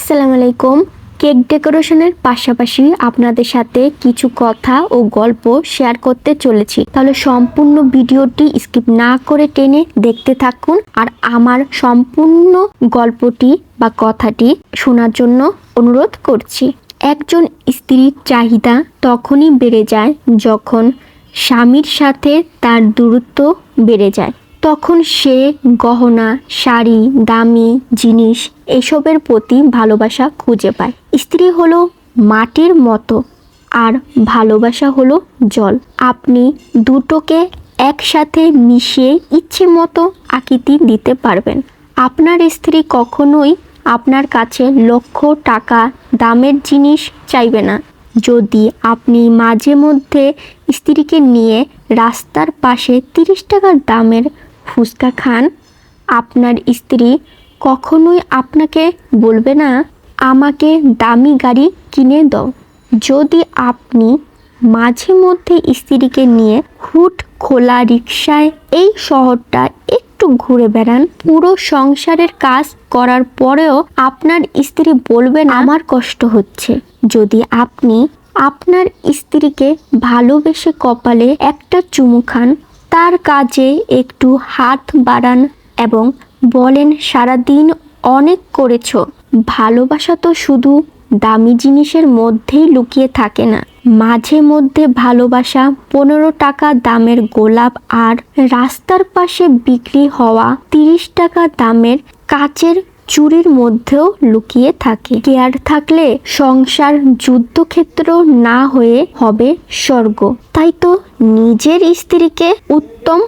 আসসালামু আলাইকুম। কেক ডেকোরেশনের পাশাপাশি আপনাদের সাথে কিছু কথা ও গল্প শেয়ার করতে চলেছি, তাহলে সম্পূর্ণ ভিডিওটি স্কিপ না করে টেনে দেখতে থাকুন আর আমার সম্পূর্ণ গল্পটি বা কথাটি শোনার জন্য অনুরোধ করছি। একজন স্ত্রীর চাহিদা তখনই বেড়ে যায় যখন স্বামীর সাথে তার দূরত্ব বেড়ে যায়। তখন সে গহনা, শাড়ি, দামি জিনিস এসবের প্রতি ভালোবাসা খুঁজে পায়। স্ত্রী হলো মাটির মতো আর ভালোবাসা হলো জল। আপনি দুটোকে একসাথে মিশিয়ে ইচ্ছে মতো আকৃতি দিতে পারবেন। আপনার স্ত্রী কখনোই আপনার কাছে লক্ষ টাকা দামের জিনিস চাইবে না। যদি আপনি মাঝে মধ্যে স্ত্রীকে নিয়ে রাস্তার পাশে 30 টাকার দামের ফুচকা খান, আপনার স্ত্রী কখনোই আপনাকে বলবে না আমাকে দামি গাড়ি কিনে দাও। যদি আপনি মাঝে মধ্যে স্ত্রীকে নিয়ে হুট খোলা রিকশায় এই শহরটা একটু ঘুরে বেড়ান, পুরো সংসারের কাজ করার পরেও আপনার স্ত্রী বলবে না আমার কষ্ট হচ্ছে। যদি আপনি আপনার স্ত্রীকে ভালোবেসে কপালে একটা চুমু খান, তার কাজে একটু হাত বাড়ান এবং বলেন সারাদিন অনেক করেছো। ভালোবাসা তো শুধু দামি জিনিসের মধ্যেই লুকিয়ে থাকে না। মাঝে মধ্যে ভালোবাসা 15 টাকা দামের গোলাপ আর রাস্তার পাশে বিক্রি হওয়া 30 টাকা দামের কাচের চুরির মধ্যেও লুকিয়ে থাকে। কেয়ার থাকলে সংসার যুদ্ধক্ষেত্র না হয়ে হবে স্বর্গ। তাই তো নিজের স্ত্রীকে উত্তম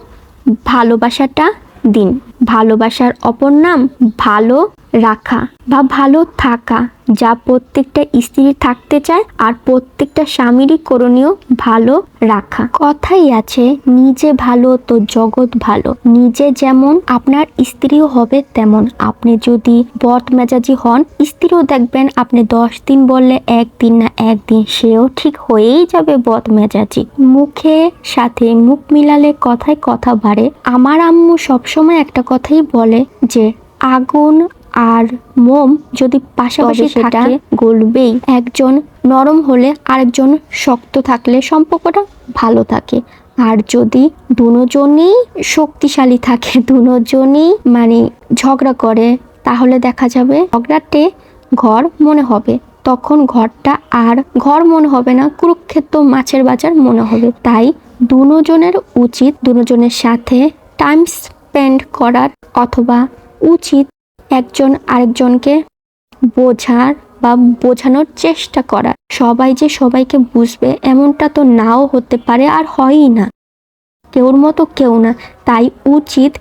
ভালোবাসাটা দিন। ভালোবাসার অপর নাম ভালো রাখা বা ভালো থাকা, যা প্রত্যেকটা স্ত্রী থাকতে চায় আর প্রত্যেকটা স্বামীরই করণীয় ভালো রাখা। কথাই আছে নিজে ভালো তো জগৎ ভালো। নিজে যেমন আপনার স্ত্রীও হবে তেমন। আপনি যদি বদমেজাজি হন, স্ত্রীও দেখবেন আপনি 10 দিন বললে একদিন না একদিন সেও ঠিক হয়েই যাবে বদমেজাজি। মুখে সাথে মুখ মিলালে কথায় কথা বাড়ে। আমার আম্মু সবসময় একটা কথাই বলে যে আগুন আর মোম যদি পাশাপাশি থাকে গলবেই। একজন নরম হলে আরেকজন শক্ত থাকলে সম্পর্কটা ভালো থাকে। আর যদি দুজনেই শক্তিশালী থাকে, দুজনেই ঝগড়া করে, তাহলে দেখা যাবে ঝগড়াতে ঘর মনে হবে। তখন ঘরটা আর ঘর মনে হবে না, কুরুক্ষেত্র মাছের বাজার মনে হবে। তাই দুজনের উচিত দুজনের সাথে টাইম স্পেন্ড করার, অথবা উচিত একজন আরেকজনকে বোঝার বা বোঝানোর চেষ্টা করা। সবাই যে সবাইকে বুঝবে এমনটা তো নাও হতে পারে, আর হয়ই না, কেউর মতো কেউ না। তাই উচিত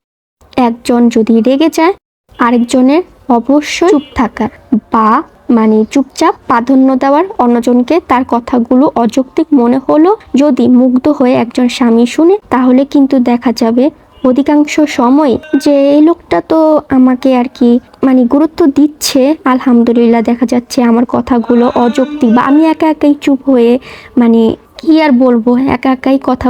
একজন যদি রেগে যায় আরেকজনের অবশ্যই চুপ থাকার বা চুপচাপ প্রাধান্য দেওয়ার। অন্যজনকে তার কথাগুলো অযৌক্তিক মনে হলো যদি মুগ্ধ হয়ে একজন স্বামী শুনে, তাহলে কিন্তু দেখা যাবে অধিকাংশ সময় যে এই লোকটা তো আমাকে আর কি গুরুত্ব দিচ্ছে, আলহামদুলিল্লাহ দেখা যাচ্ছে আমার কথাগুলো অযৌক্তিক বা আমি একা একাই চুপ হয়ে কি আর বলবো, একা একাই কথা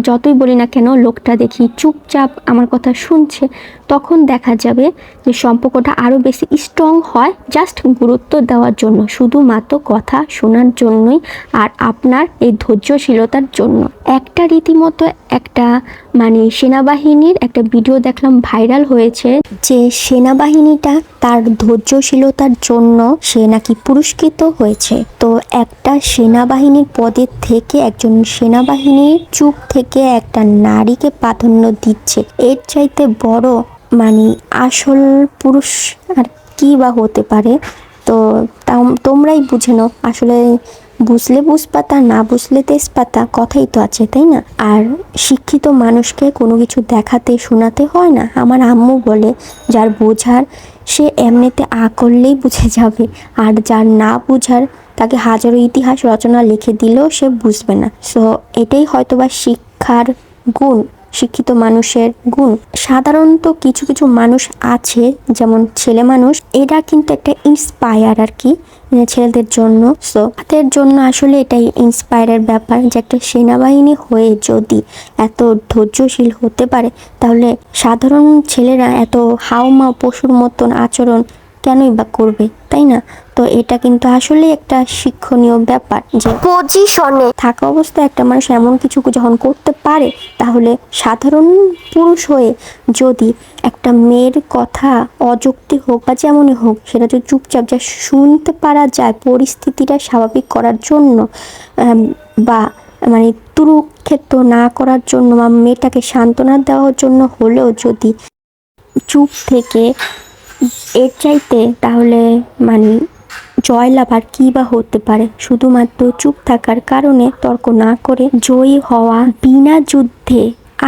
যতই বলি না কেন লোকটা দেখি চুপচাপ আমার কথা শুনছে। তখন দেখা যাবে যে সম্পর্কটা আরও বেশি স্ট্রং হয়, জাস্ট গুরুত্ব দেওয়ার জন্য, শুধুমাত্র কথা শোনার জন্যই আর আপনার এই ধৈর্যশীলতার জন্য। একটা রীতিমতো একটা সেনাবাহিনীর একটা ভিডিও দেখলাম, ভাইরাল হয়েছে, যে সেনাবাহিনীটা তার ধৈর্যশীলতার জন্য সে নাকি পুরস্কৃত হয়েছে। তো একটা সেনাবাহিনীর পদের থেকে একজন সেনাবাহিনীর চুপ থেকে একটা নারীকে প্রাধান্য দিচ্ছে, এর চাইতে বড় আসল পুরুষ আর কি বা হতে পারে। তো তোমরাই বুঝে নাও। আসলে বুঝলে বুঝপাতা, না বুঝলে তেজপাতা, কথাই তো আছে, তাই না? আর শিক্ষিত মানুষকে কোনো কিছু দেখাতে শোনাতে হয় না। আমার আম্মু বলে যার বোঝার সে এমনিতে করলেই বুঝে যাবে, আর যার না বুঝার তাকে হাজারো ইতিহাস রচনা লিখে দিলেও সে বুঝবে না। সো এটাই হয়তোবা শিক্ষার গুণ, শিক্ষিত মানুষের গুণ। সাধারণত কিছু কিছু মানুষ আছে, যেমন ছেলে মানুষ, এরা কিন্তু একটা ইন্সপায়ার আর কি ছেলেদের জন্য। সো তাদের জন্য আসলে এটাই ইন্সপায়ারের ব্যাপার যে একটা সেনাবাহিনী হয়ে যদি এত ধৈর্যশীল হতে পারে, তাহলে সাধারণ ছেলেরা এত হাউমাউ পশুর মতন আচরণ কেনই বা করবে, তাই না? তো এটা কিন্তু আসলে একটা শিক্ষণীয় ব্যাপার যে পজিশনে থাকা অবস্থায় একটা মানুষ এমন কিছু যখন করতে পারে, তাহলে সাধারণ পুরুষ হয়ে যদি একটা মেয়ের কথা অযৌক্তিক হোক বা যেমনই হোক, সেটা যদি চুপচাপ যা শুনতে পারা যায় পরিস্থিতিটা স্বাভাবিক করার জন্য, বা মানে তুরুক্ষেত্র না করার জন্য বা মেয়েটাকে সান্ত্বনা দেওয়ার জন্য হলেও যদি চুপ থেকে এর চাইতে তাহলে মানে জয়লাভ আর কী বা হতে পারে? শুধুমাত্র চুপ থাকার কারণে, তর্ক না করে জয়ী হওয়া বিনা যুদ্ধে।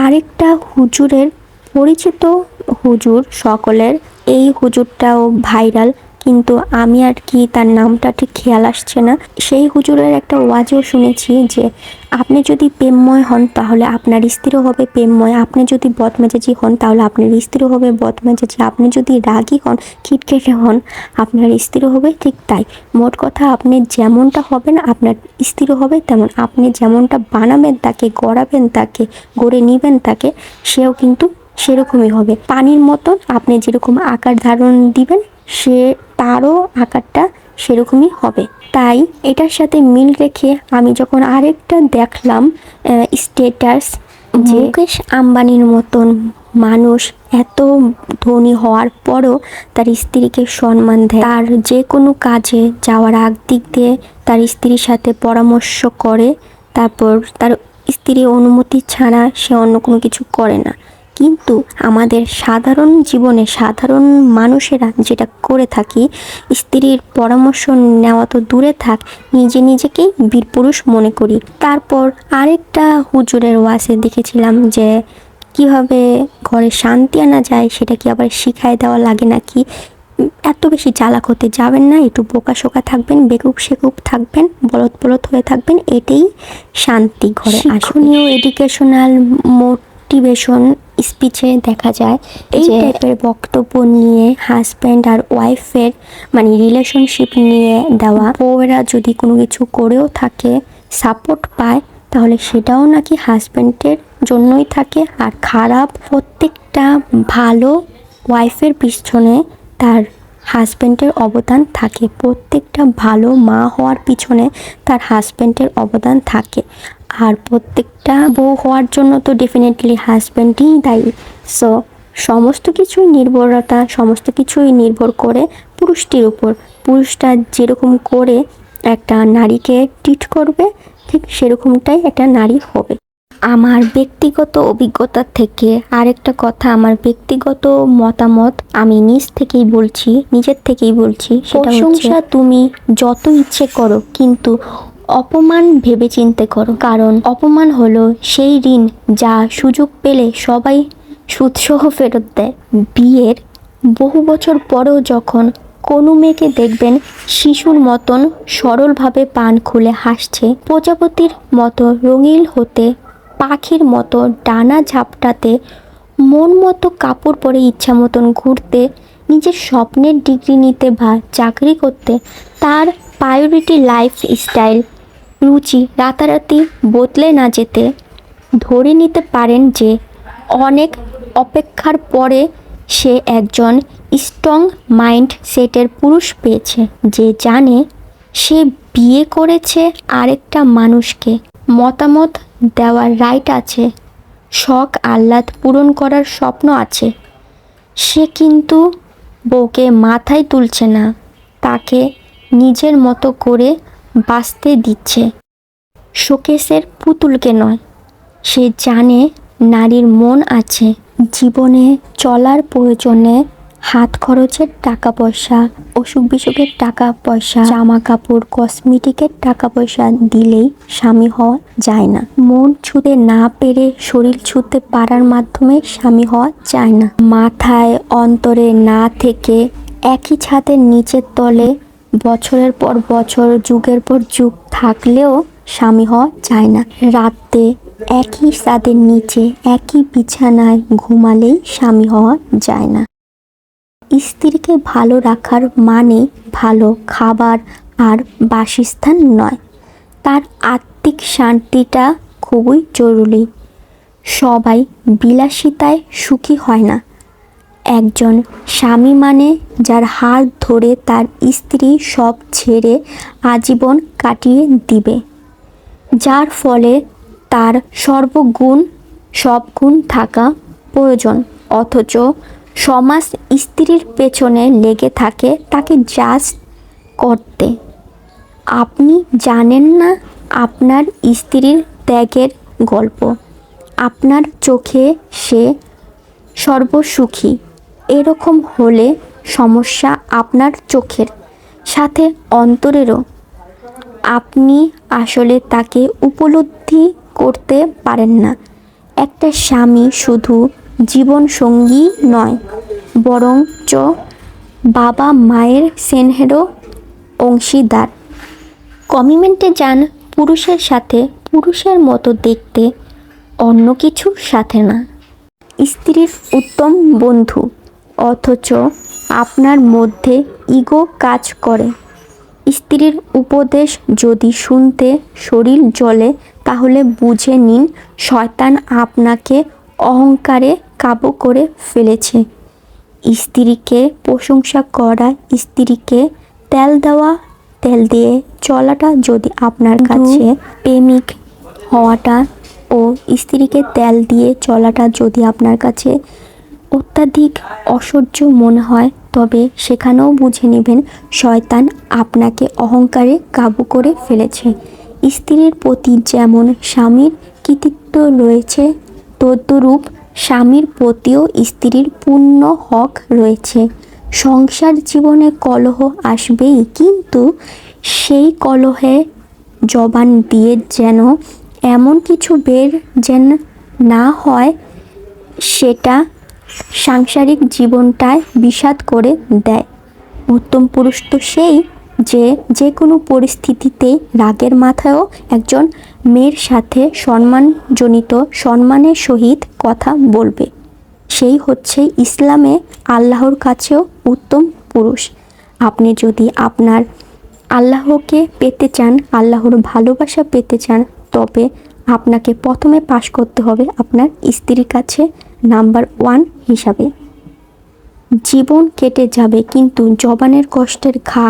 আরেকটা হুজুরের, পরিচিত হুজুর সকলের, এই হুজুরটাও ভাইরাল, কিন্তু আমি আর কি তার নামটা ঠিক খেয়াল আসছে না। সেই হুজুরের একটা ওয়াজও শুনেছি যে আপনি যদি প্রেমময় হন তাহলে আপনার স্ত্রীও হবে প্রেমময়, আপনি যদি বদমেজাজি হন তাহলে আপনার স্ত্রীও হবে বদমেজাজি, আপনি যদি রাগী হন, খিটখিটে হন, আপনার স্ত্রীও হবে ঠিক তাই। মোট কথা, আপনি যেমনটা হবেন আপনার স্ত্রীও হবে তেমন। আপনি যেমনটা বানাবেন তাকে, গড়াবেন তাকে, গড়ে নিবেন তাকে, সেও কিন্তু সেরকমই হবে। পানির মতন আপনি যেরকম আকার ধারণ দিবেন, সে তারও আকারটা সেরকমই হবে। তাই এটার সাথে মিল রেখে আমি যখন আরেকটা দেখলাম স্ট্যাটাস, যে মুকেশ আম্বানির মতন মানুষ এত ধনী হওয়ার পরও তার স্ত্রীকে সম্মান দেয়, তার যে কোনো কাজে যাওয়ার আগ দিক দিয়ে তার স্ত্রীর সাথে পরামর্শ করে, তারপর তার স্ত্রীর অনুমতি ছাড়া সে অন্য কোনো কিছু করে না। কিন্তু আমাদের সাধারণ জীবনে সাধারণ মানুষেরা যেটা করে থাকি, স্ত্রীর পরামর্শ নেওয়া তো দূরে থাক, নিজেকেই বীরপুরুষ মনে করি। তারপর আরেকটা হুজুরের ওয়াজে দেখেছিলাম যে কিভাবে ঘরে শান্তি আনা যায়, সেটা কি আবার শিখায় দেওয়া লাগে নাকি। এত বেশি চালাক হতে যাবেন না, একটু বোকাশোকা থাকবেন, বেকুব শেকুব থাকবেন, বলদ হয়ে থাকবেন, এটাই শান্তি ঘরে। শিক্ষণীয় এডুকেশনাল মোটিভেশন স্পিচে দেখা যায় এই টাইপের বক্তব্য নিয়ে হাজব্যান্ড আর ওয়াইফের মানে রিলেশনশিপ নিয়ে দেওয়া। বউয়েরা যদি কোনো কিছু করেও থাকে, সাপোর্ট পায়, তাহলে সেটাও নাকি হাজব্যান্ডের জন্যই থাকে। আর খারাপ, প্রত্যেকটা ভালো ওয়াইফের পিছনে তার হাজব্যান্ডের অবদান থাকে, প্রত্যেকটা ভালো মা হওয়ার পিছনে তার হাজব্যান্ডের অবদান থাকে, আর প্রত্যেকটা বউ হওয়ার জন্য তো ডেফিনেটলি হাজব্যান্ডই দায়ী। সো সমস্ত কিছুই নির্ভর করে পুরুষটির উপর। পুরুষটা যেরকম করে একটা নারীকে ট্রিট করবে, ঠিক সেরকমটাই একটা নারী হবে। আমার ব্যক্তিগত অভিজ্ঞতা থেকে আরেকটা কথা, আমার ব্যক্তিগত মতামত আমি নিজের থেকেই বলছি, সেটা হচ্ছে তুমি যত ইচ্ছে করো, কিন্তু অপমান ভেবেচিন্তে করো। কারণ অপমান হলো সেই ঋণ যা সুযোগ পেলে সবাই সুদসহ ফেরত দেয়। বিয়ের বহু বছর পরেও যখন কোনো মেয়েকে দেখবেন শিশুর মতন সরলভাবে পান খুলে হাসছে, প্রজাপতির মতো রঙিন হতে, পাখির মতো ডানা ঝাপটাতে, মন মতো কাপড় পরে ইচ্ছা মতন ঘুরতে, নিজের স্বপ্নের ডিগ্রি নিতে বা চাকরি করতে, তার প্রায়োরিটি লাইফ স্টাইল রুচি রাতারাতি বদলে না যেতে, ধরে নিতে পারেন যে অনেক অপেক্ষার পরে সে একজন স্ট্রং মাইন্ড সেটের পুরুষ পেয়েছে, যে জানে সে বিয়ে করেছে আরেকটা মানুষকে, মতামত দেওয়ার রাইট আছে, শখ আহ্লাদ পূরণ করার স্বপ্ন আছে। সে কিন্তু বউকে মাথায় তুলছে না, তাকে নিজের মতো করে বাঁচতে দিচ্ছে, শোকেসের পুতুলকে নয়। সে জানে নারীর মন আছে, জীবনে চলার প্রয়োজনে হাত খরচের টাকা পয়সা, অসুখ বিসুখের টাকা পয়সা, জামা কাপড়, কসমেটিকের টাকা পয়সা দিলেই স্বামী হওয়া যায় না। মন ছুঁতে না পেরে শরীর ছুঁতে পারার মাধ্যমে স্বামী হওয়া যায় না। মাথায় অন্তরে না থেকে একই ছাদের নিচের তলে বছরের পর বছর, যুগের পর যুগ থাকলেও স্বামী হওয়া যায় না। রাতে একই ছাদের নিচে একই বিছানায় ঘুমালেই স্বামী হওয়া যায় না। স্ত্রীকে ভালো রাখার মানে ভালো খাবার আর বাসস্থান নয়, তার আত্মিক শান্তিটা খুবই জরুরি। সবাই বিলাসিতায় সুখী হয় না। একজন স্বামী মানে যার হাত ধরে তার স্ত্রী সব ছেড়ে আজীবন কাটিয়ে দিবে, যার ফলে তার সব গুণ থাকা প্রয়োজন, অথচ সমাজ স্ত্রীর পেছনে লেগে থাকে তাকে জাস্ট করতে। আপনি জানেন না আপনার স্ত্রীর ত্যাগের গল্প। আপনার চোখে সে সর্বসুখী, এরকম হলে সমস্যা আপনার চোখের সাথে অন্তরেরও। আপনি আসলে তাকে উপলব্ধি করতে পারেন না। একটা স্বামী শুধু জীবনসঙ্গী নয়, বরঞ্চ বাবা মায়ের স্নেহেরও অংশীদার। কমিটমেন্টে যান পুরুষের সাথে, পুরুষের মতো দেখতে, অন্য কিছুর সাথে না। স্ত্রীর উত্তম বন্ধু, অথচ আপনার মধ্যে ইগো কাজ করে। স্ত্রীর উপদেশ যদি শুনতে শরীর জ্বলে, তাহলে বুঝে নিন শয়তান আপনাকে অহংকারে কাবু করে ফেলেছে। স্ত্রীকে প্রশংসা করা, স্ত্রীকে তেল দিয়ে চলাটা যদি আপনার কাছে প্রেমিক হওয়াটা ও স্ত্রীকে তেল দিয়ে চলাটা যদি আপনার কাছে অত্যাধিক অসহ্য মনে হয়, তবে সেখানেও বুঝে নেবেন শয়তান আপনাকে অহংকারে কাবু করে ফেলেছে। স্ত্রীর প্রতি যেমন স্বামীর কৃতিত্ব রয়েছে, তদ্রূপ স্বামীর প্রতিও স্ত্রীর পূর্ণ হক রয়েছে। সংসার জীবনে কলহ আসবেই, কিন্তু সেই কলহে জবান দিয়ে যেন এমন কিছু বের যেন না হয় সেটা সাংসারিক জীবনটায় বিষাদ করে দেয়। উত্তম পুরুষ তো সেই যে কোনো পরিস্থিতিতে রাগের মাথায়ও একজন মেয়ের সাথে সম্মানের সহিত কথা বলবে। সেই হচ্ছে ইসলামে আল্লাহর কাছেও উত্তম পুরুষ। আপনি যদি আপনার আল্লাহকে পেতে চান, আল্লাহর ভালোবাসা পেতে চান, তবে আপনাকে প্রথমে পাশ করতে হবে আপনার স্ত্রীর কাছে নাম্বার 1 হিসাবে। জীবন কেটে যাবে, কিন্তু জবানের কষ্টের ঘা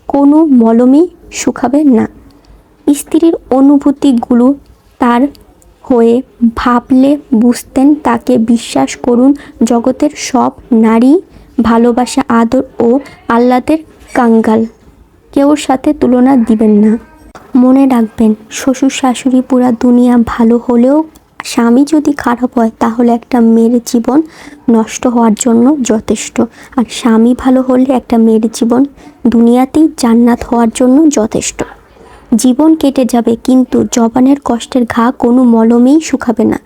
কোনো মলমই শুকাবে না। স্ত্রীর অনুভূতিগুলো তার হয়ে ভাবলে বুঝতেন, তাকে বিশ্বাস করুন, জগতের সব নারী ভালোবাসা, আদর ও আহ্লাদের কাঙ্গাল, কেউর সাথে তুলনা দিবেন না। মনে রাখবেন, শ্বশুর শাশুড়ি পুরা দুনিয়া ভালো হলেও স্বামী যদি খারাপ হয়, তাহলে একটা মেয়ের জীবন নষ্ট হওয়ার জন্য যথেষ্ট। আর স্বামী ভালো হলে একটা মেয়ের জীবন দুনিয়াতেই জান্নাত হওয়ার জন্য যথেষ্ট। জীবন কেটে যাবে, কিন্তু জবানের কষ্টের ঘা কোনো মলমেই শুকাবে না।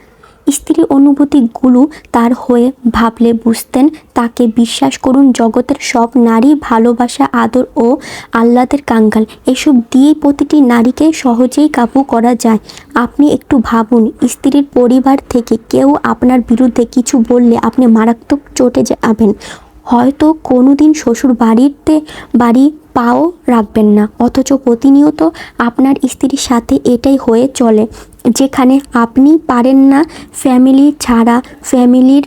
স্ত্রীর অনুভূতিগুলো তার হয়ে ভাবলে বুঝতেন, তাকে বিশ্বাস করুন, জগতের সব নারী ভালোবাসা, আদর ও আহ্লাদের কাঙ্গাল, এসব দিয়েই প্রতিটি নারীকে সহজেই কাবু করা যায়। আপনি একটু ভাবুন, স্ত্রীর পরিবার থেকে কেউ আপনার বিরুদ্ধে কিছু বললে আপনি মারাত্মক চটে যাবেন। হয়তো কোনোদিন শ্বশুর বাড়ি পাও রাখবেন না, অথচ প্রতিনিয়ত আপনার স্ত্রীর সাথে এটাই হয়ে চলে। যেখানে আপনি পারেন না ফ্যামিলি ছাড়া, ফ্যামিলির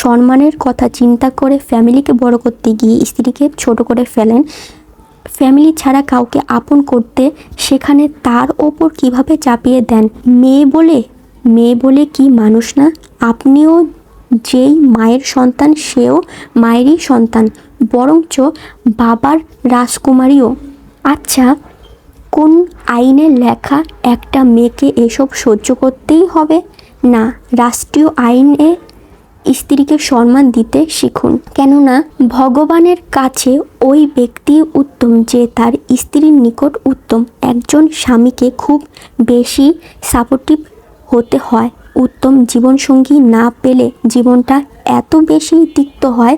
সম্মানের কথা চিন্তা করে ফ্যামিলিকে বড় করতে গিয়ে স্ত্রীকে ছোট করে ফেলেন। ফ্যামিলি ছাড়া কাউকে আপন করতে, সেখানে তার ওপর কিভাবে চাপিয়ে দেন। মেয়ে বলে কি মানুষ না? আপনিও যেই মায়ের সন্তান, সেও মায়েরই সন্তান, বরঞ্চ বাবার রাজকুমারীও। আচ্ছা, কোন আইনে লেখা একটা মেয়েকে এসব সহ্য করতেই হবে? না, রাষ্ট্রীয় আইনে স্ত্রীকে সম্মান দিতে শিখুন। কেননা ভগবানের কাছে ওই ব্যক্তি উত্তম যে তার স্ত্রীর নিকট উত্তম। একজন স্বামীকে খুব বেশি সাপোর্টিভ হতে হয়। উত্তম জীবনসঙ্গী না পেলে জীবনটা এত বেশি তিক্ত হয়